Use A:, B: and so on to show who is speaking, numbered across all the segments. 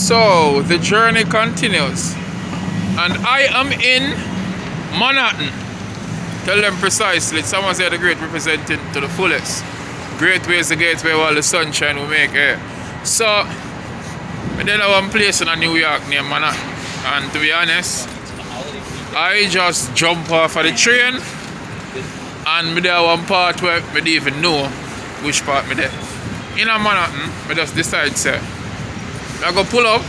A: So the journey continues, and I am in Manhattan. Tell them precisely. It's Amaziyah the Great representing to the fullest. Great way is the gateway where all the sunshine will make here. So, I then have one place in New York near Manhattan, and to be honest, I just jump off of the train, and me there one part where I didn't even know which part me there. In Manhattan, I just decide say, I go pull up,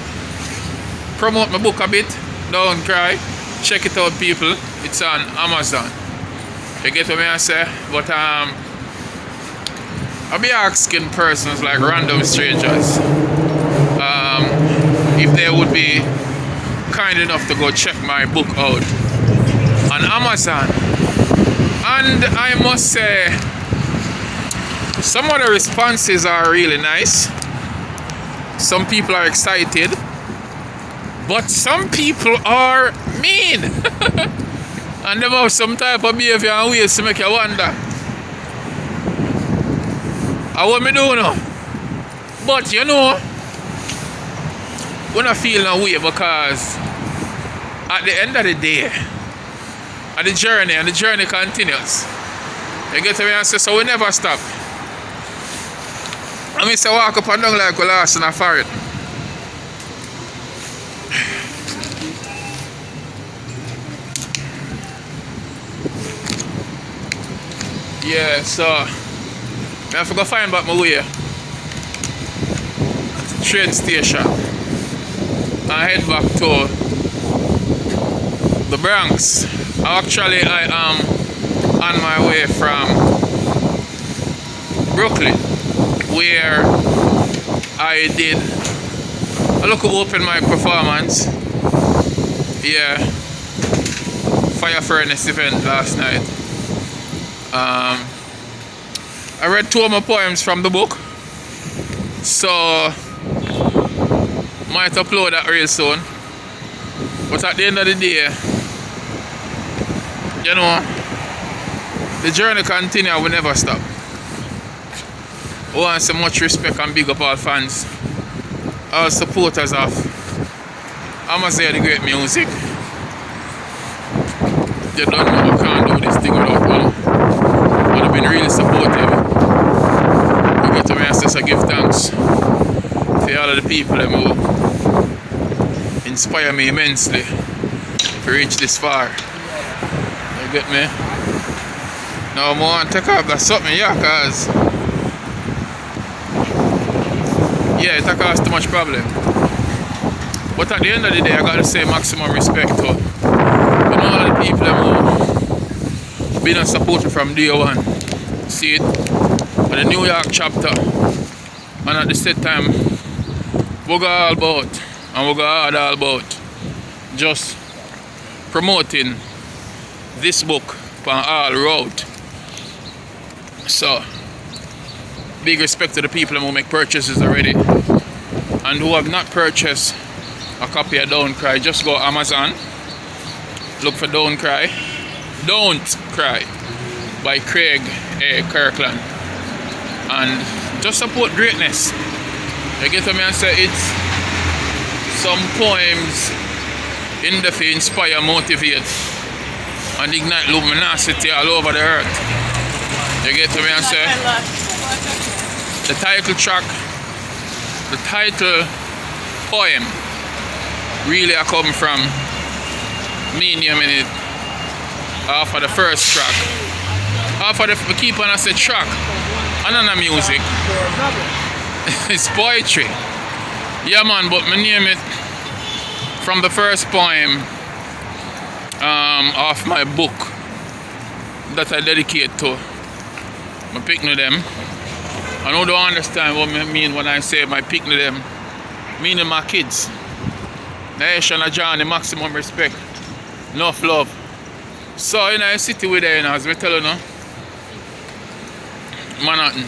A: promote my book a bit, don't cry, check it out people, it's on Amazon. You get what I say? But I'll be asking persons like random strangers if they would be kind enough to go check my book out on Amazon. And I must say, some of the responses are really nice. Some people are excited, but some people are mean. And they have some type of behavior and ways to make you wonder, what me do now? But you know, we don't feel no way, because at the end of the day, at the journey, and the journey continues. You get me and say, so we never stop. I mean, say walk up and down like we lost in a forest. Yeah, so I have to go find back my way at the train station and head back to the Bronx. Actually, I am on my way from Brooklyn, where I did a local open mic performance. Yeah, Fire Furnace event last night. I read 2 of my poems from the book, so might upload that real soon. But at the end of the day, you know, the journey continues, we never stop. I want so much respect and big up all fans, all supporters of Amaziyah the Great music. You don't know I can't do this thing without one. But I've been really supportive. I get to me and say, so give thanks to all of the people who inspire me immensely to reach this far. You get me? Now I want to take off that something, yeah, cause yeah, it cause too much problem. But at the end of the day, I gotta say maximum respect to all the people who been a supporter from day one. See it? For the New York chapter. And at the same time, we go all about, and we go hard all about just promoting this book on all road. So, big respect to the people who make purchases already. And who have not purchased a copy of Don't Cry, just go Amazon. Look for Don't Cry by Craig A. Kirkland, and just support greatness. You get what I say? It's some poems in the to inspire, motivate, and ignite luminosity all over the earth. You get what I say? The title track, the title poem, really I come from me naming it off of the first track. Off of the keep on I say track. And on the music. It's poetry. Yeah man, but me name it from the first poem off my book that I dedicate to my picnic them. I know don't understand what I mean when I say my picnic them, meaning my kids. Nation and John, the maximum respect. Enough love. So in a city with there, as we tell you now, Manhattan.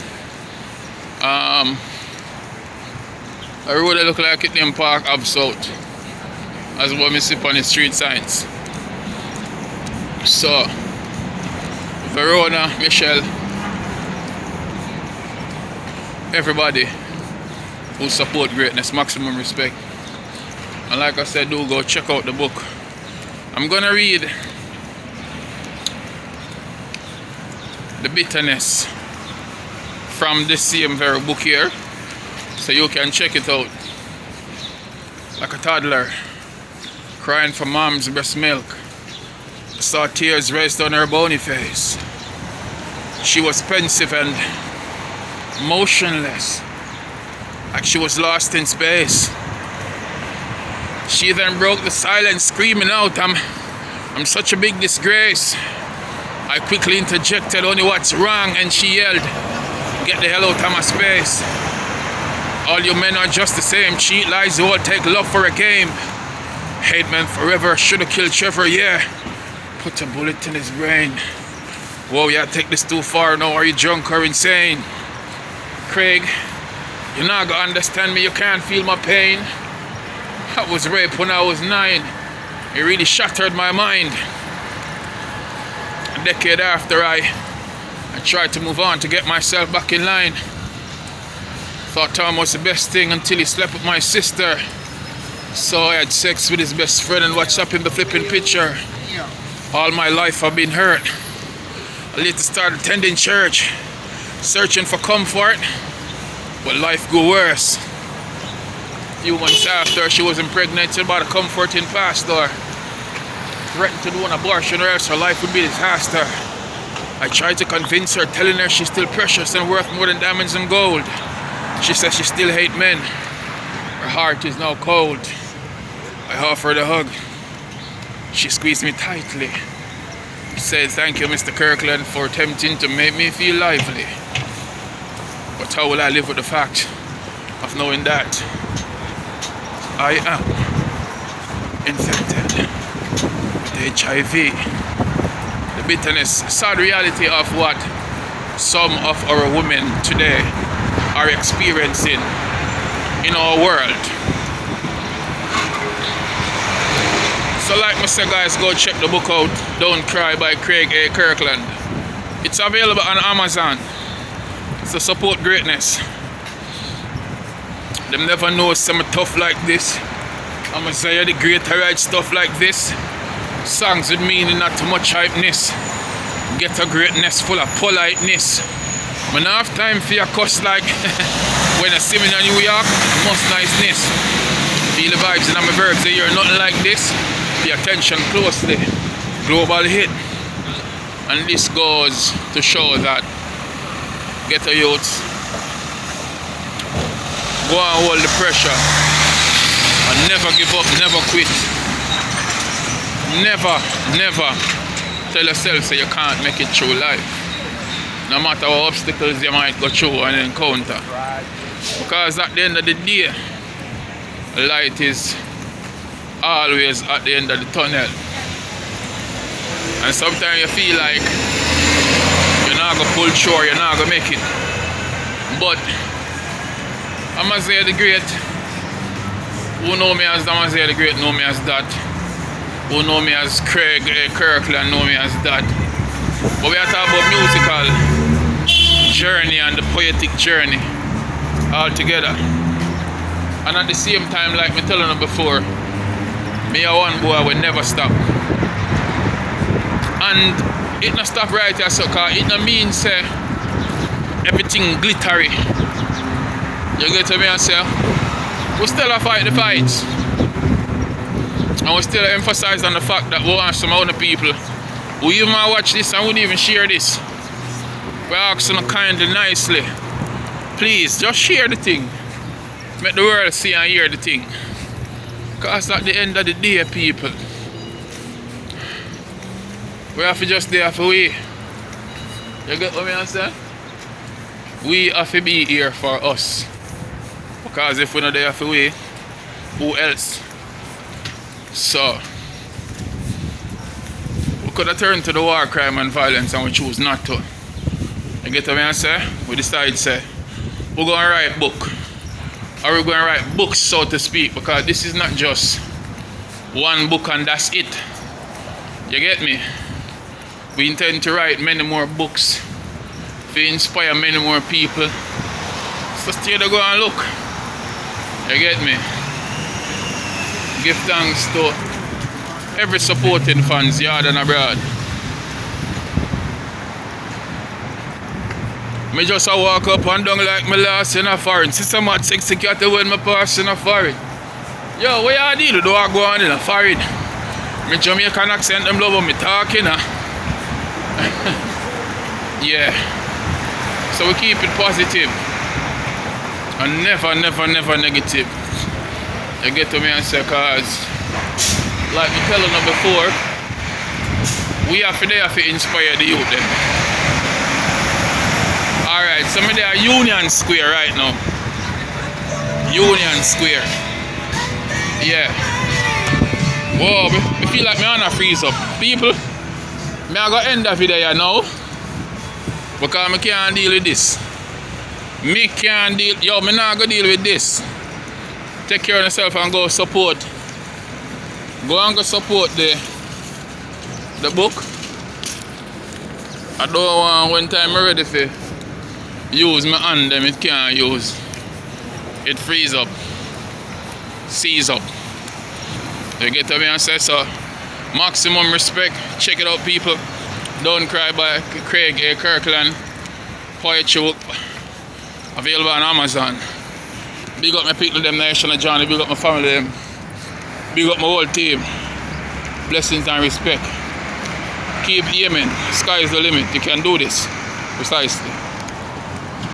A: A road that look like it named Park Ave South, as what we see on the street signs. So Verona, Michelle, everybody who support greatness, maximum respect. And like I said, do go check out the book. I'm gonna read The Bitterness from this same very book here, so you can check it out. Like a toddler crying for mom's breast milk, I saw tears race down her bony face. She was pensive and motionless, like she was lost in space. She then broke the silence, screaming out, I'm such a big disgrace. I quickly interjected, only what's wrong, and she yelled, get the hell out of my space. All you men are just the same, cheat, lies, you all take love for a game. Hate men forever, should've killed Trevor, yeah. Put a bullet in his brain. Whoa, yeah, take this too far now, are you drunk or insane? Craig, you're not gonna understand me, you can't feel my pain. I was raped when I was 9. It really shattered my mind. A decade after I tried to move on to get myself back in line. Thought Tom was the best thing until he slept with my sister. So I had sex with his best friend and watched up in the flipping picture. All my life I've been hurt. I later started attending church, searching for comfort, but life grew worse. A few months after, she was impregnated by the comforting pastor. Threatened to do an abortion or else her life would be a disaster. I tried to convince her, telling her she's still precious and worth more than diamonds and gold. She says she still hates men. Her heart is now cold. I offered a hug. She squeezed me tightly. She said, thank you, Mr. Kirkland, for attempting to make me feel lively. But how will I live with the fact of knowing that I am infected with HIV? The bitterness, sad reality of what some of our women today are experiencing in our world. So like I said, guys, go check the book out, Don't Cry by Craig A. Kirkland. It's available on Amazon. So support greatness. Them never know some tough like this. Amaziyah the Great to write stuff like this. Songs with meaning, not too much hypeness. Get a greatness full of politeness. When I have time for your cuss like when I see me in New York, most niceness. Feel the vibes in my verbs, they hear nothing like this. Pay attention closely. Global hit. And this goes to show that get a youth, go and hold the pressure and never give up, never quit. Never tell yourself that you can't make it through life, no matter what obstacles you might go through and encounter, because at the end of the day, light is always at the end of the tunnel. And sometimes you feel like you're not gonna pull through or you're not gonna make it, but Amaziyah the Great, who know me as Amaziyah the Great know me as that. Who know me as Craig A. Kirkland know me as that. But we are talking about musical journey and the poetic journey all together. And at the same time, like me telling you before, me a one boy will never stop. And it not stop right here, so cause it not mean say everything glittery. You get to me and say, we still a fight the fights. And we still emphasize on the fact that we want some other people who even watch this and wouldn't even share this. We ask them kindly, nicely, please just share the thing. Make the world see and hear the thing. Because at the end of the day, people, we have to just there for we. You get what I say? We have to be here for us. Because if we're not there for we, who else? So, we could have turned to the war, crime and violence and we choose not to. You get what I say? We decide to say, we're going to write a book. Or we're going to write books, so to speak, because this is not just one book and that's it. You get me? We intend to write many more books to inspire many more people. So stay there, go and look. You get me? Give thanks to every supporting fans, yard and abroad. Me just a walk up and down like me last in a foreign. Sister Mat 60 cat when me pass in a foreign. Yo, what you deal? Do I go on in a foreign? Me Jamaican accent, them love me talking. Yeah. So we keep it positive. And never negative. You get to me and say, cause like me telling them before, we have to inspire the youth them. Alright, so me there Union Square right now. Union Square. Yeah. Whoa, I feel like me wanna freeze up. People, me I go end the video now. Because I can't deal with this. Me can't deal, yo, me not gonna deal with this. Take care of yourself and go support. Go and go support the book. I don't want when time I'm ready for use my hand, them it can't use. It freeze up. Seize up. You get to me and say so. Maximum respect. Check it out, people. Don't Cry by Craig A. Kirkland. Poetry book. Available on Amazon. Big up my people, them nation of Johnny. Big up my family, them. Big up my whole team. Blessings and respect. Keep aiming. Sky is the limit. You can do this. Precisely.